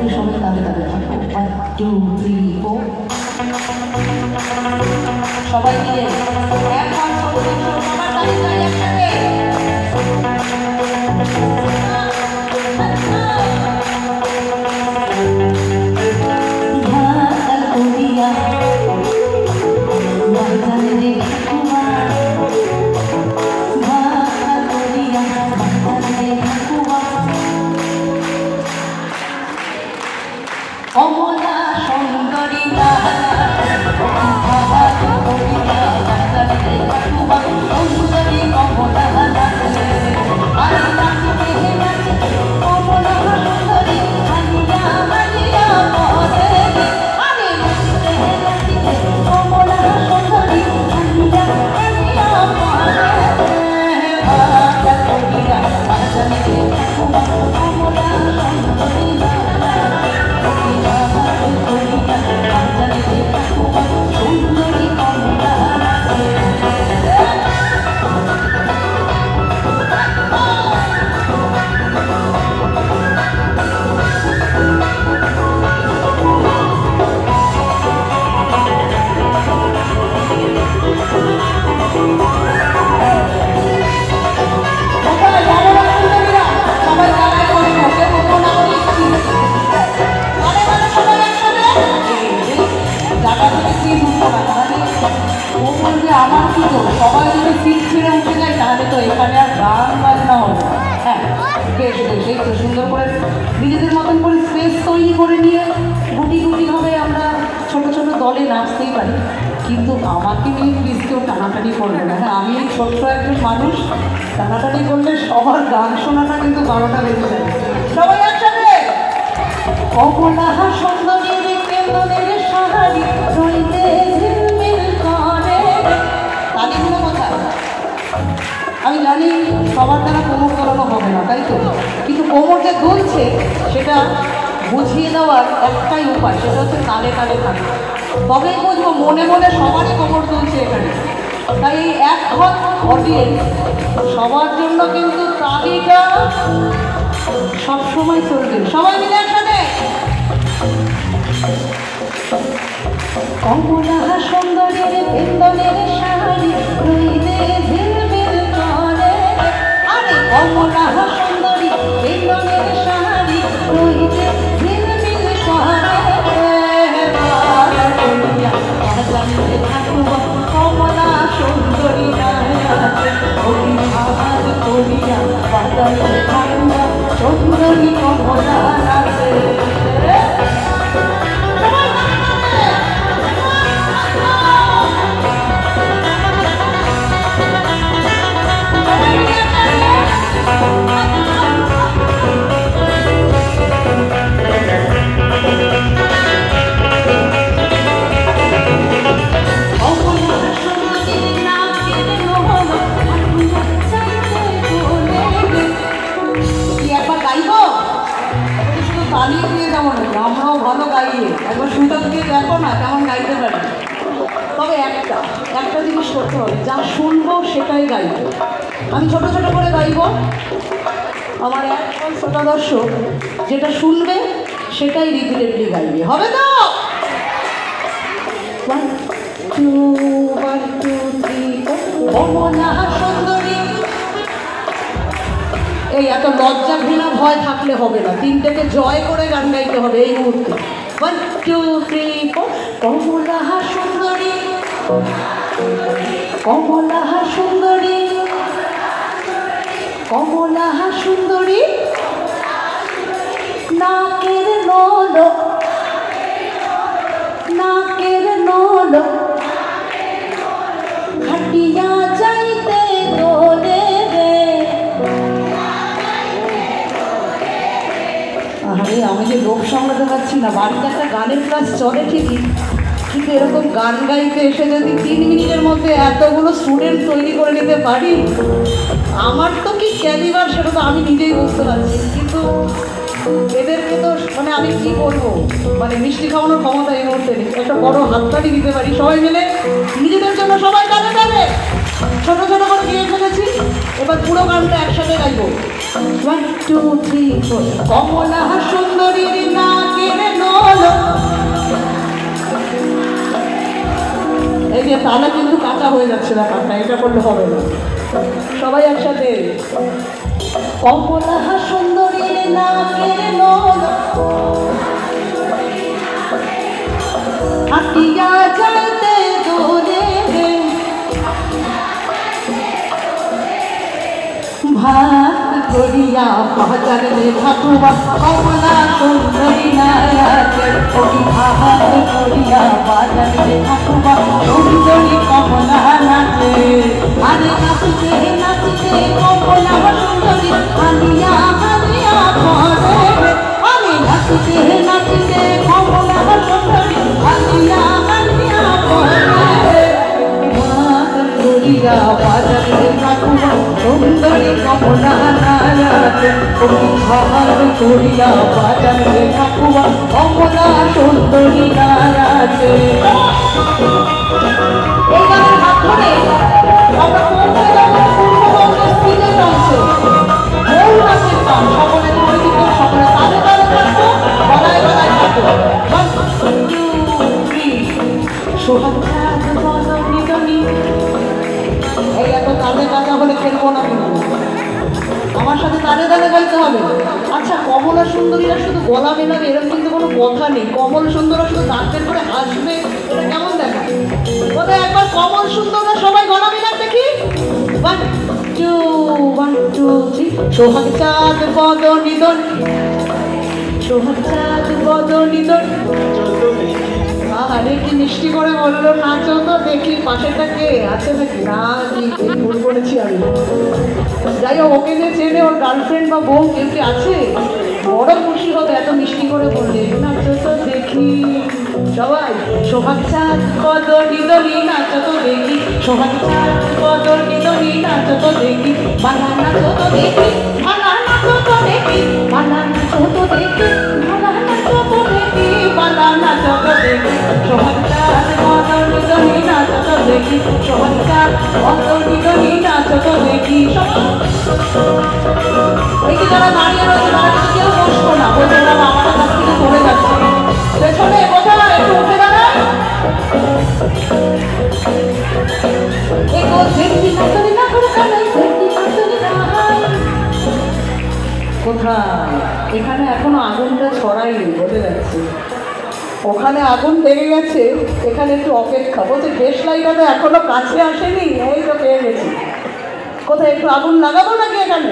করে সবাই তালে তালে থাকবো। 1 2 3 4 সবাই মিলে একবার সবার তালে তালে একসাথে অমলা সুন্দরী সুন্দরী অমলা আমার কি তো সবাই যদি সিট ছেড়ে উঠে যায় তাহলে তো এখানে আর গান বাজনা হবে না। হ্যাঁ বেশ বেশ এই তো সুন্দর করে নিজেদের মতন করে স্পেস তৈরি করে নিয়ে গুটি গুটিভাবে আমরা ছোট ছোট দলে নাচতেই পারি, কিন্তু আমাকে নিয়ে প্লিজ কেউ টানাটানি করবে না। হ্যাঁ আমি ছোট্ট একজন মানুষ, টানাটানি করলে সবার গান শোনাটা কিন্তু 12টা বেজে যায়। সবাই একসাথে অমলা সুন্দরী কেন্দ্রের সাহারি রইতে তালিগুলো কোথায়? আমি জানি সবার দ্বারা কোমর দোলানো হবে না, তাই তো, কিন্তু কোমর যে দুলছে সেটা বুঝিয়ে দেওয়ার একটাই উপায়, সেটা হচ্ছে তালে তালে থাকে, তবেই বুঝবো মনে মনে সবারই কোমর দুলছে এখানে। তাই এই এক ঘর অডিয়েন্স সবার জন্য কিন্তু তালিকা সবসময় চলবে। সবাই মিলে একসাথে কমলা সুন্দরী বৃন্দনের শাড়ি রইলে ঝিলমিল করে, আরে কমলা সুন্দরী বৃন্দনের শাড়ি রইলে ঝিলমিল করে, কমলা সুন্দরী অভিমান করিয়া বাজারে থাকুয়া সুন্দরী কমলা নাচে। তালিয়ে দিয়ে যাবো নাকি, আমরাও ভালো গাইয়ে একবার সুযোগ দিয়ে দেখো না কেমন গাইতে পারি। তবে একটা জিনিস করতে হবে, যা শুনবো সেটাই গাইব। আমি ছোট ছোট করে গাইব, আমার একজন শ্রোতা দর্শক যেটা শুনবে সেটাই রিপিটেডলি গাইবে, হবে তো? 1 2 1 2 3 কমলা সুন্দরী। এই এত লজ্জা ঘৃণা ভয় থাকলে হবে না, তিনটাকে জয় করে গান গাইতে হবে এই মুহূর্তে। 1 2 3 4 কমলা সুন্দরী কমলা সুন্দরী কমলা সুন্দরী নাকের নল নাকের নল খাটিয়া যাইতে তোরে রে। আরে আমি যে লোক সামলাতে পারছি না, বাড়িতে একটা গানের ক্লাস চলে ঠিকই, কিন্তু এরকম গান গাইতে এসে যদি 3 মিনিটের মধ্যে এতগুলো স্টুডেন্ট তৈরি করে নিতে পারি, আমার তো কি ক্যালিবার সেটা তো আমি নিজেই বুঝতে পারছি। কিন্তু এদেরকে তো মানে আমি কি করবো, মানে মিষ্টি খাওয়ানোর ক্ষমতা এই মুহূর্তে নেই, একটা বড় হাততালি দিতে পারি সবাই মিলে নিজেদের জন্য। সবাই গানে গানে ছোট ছোট করে গিয়ে ফেলেছি, এবার পুরো গানটা একসাথে গাইবো। 1 2 3 4 কমলা সুন্দরী নাকি ব্যাপারটা, এটা করলে হবে না। সবাই একসাথে। কমলা সুন্দরীর নাকের নল হাতিয়া যাইতে দূরে ভাত করিয়া বাজারে ঠাকুমা কমলা সুন্দরী নায়াকে ওই ভাত করিয়া বাজারে ঠাকুমা সুন্দরী কমলা নাচে। আরে নাচতে নাচতে কমলা সুন্দরী হালিয়া হালিয়া করে। আরে নাচতে নাচতে কমলা সুন্দরী হালিয়া হালিয়া করে। করিয়া বাজারে ঠাকুমা সুন্দরী কমলা নাচে। ওই ভাত করিয়া বাজারে ঠাকুমা কমলা সুন্দরী নাচে। এই গানের মাধ্যমে আমরা পৌঁছে যাব পূর্ববঙ্গের সিলেট অংশে। মূল নাচের গান সকলে পরিচিত, সকলে তালে তালে থাকবো, গলায় গলায় থাকবো। সোহাগ চাঁদ বদনি দনি। এই এত তালে গাজা হলে খেলবো না কিন্তু, আমার সাথে তালে তালে গাইতে হবে। আচ্ছা, কমলা সুন্দরীরা শুধু গলা মেলাবে এরকম কিন্তু কোনো কথা নেই। কমল সুন্দররা শুধু দাঁত বের করে হাসবে, এটা কেমন দেখায়? কোথায় একবার কমল সুন্দররা সবাই গলা মেলান দেখি। 1 2 1 2 3। সোহাগ চাঁদ বদনি দনি, সোহাগ চাঁদ বদনি দনি। আরে কি মিষ্টি করে বললো, নাচো তো দেখি। পাশেরটা কে আছে নাকি? না, কি ভুল করেছি আমি। যাই হোক, ওকে যে চেনে, ওর গার্লফ্রেন্ড বা বউ কেউ কি আছে? বড় খুশি হবে এত মিষ্টি করে বললে। নাচো তো দেখি সবাই। সোহাগ চাঁদ বদনি দনি, নাচো তো দেখি। সোহাগ চাঁদ বদনি দনি, নাচো তো দেখি। বালা নাচো তো দেখি, বালা নাচো তো দেখি, বালা নাচো তো দেখি, বালা নাচো তো দেখি, বালা নাচো তো দেখি। সোহাগ চাঁদ বদনি দনি, নাচো তো দেখি। সোহাগ চাঁদ বদনি দনি, নাচো তো দেখি। এই যে যারা দাঁড়িয়ে রয়েছে তারা কিন্তু কেউ বসবো না, বলছে না আমাদের কাছ থেকে পড়ে যাচ্ছে। পেছনে কোথায় একটু উঠে দাঁড়ায়। কোথায়? এখানে এখনো আগুনটা ছড়ায়নি, বলে যাচ্ছে। ওখানে আগুন লেগে গেছে, এখানে একটু অপেক্ষা। বলছে দেশ লাইটাতে এখনো কাছে আসেনি, এই তো পেয়ে গেছি। কোথায় একটু আগুন লাগাবো নাকি এখানে?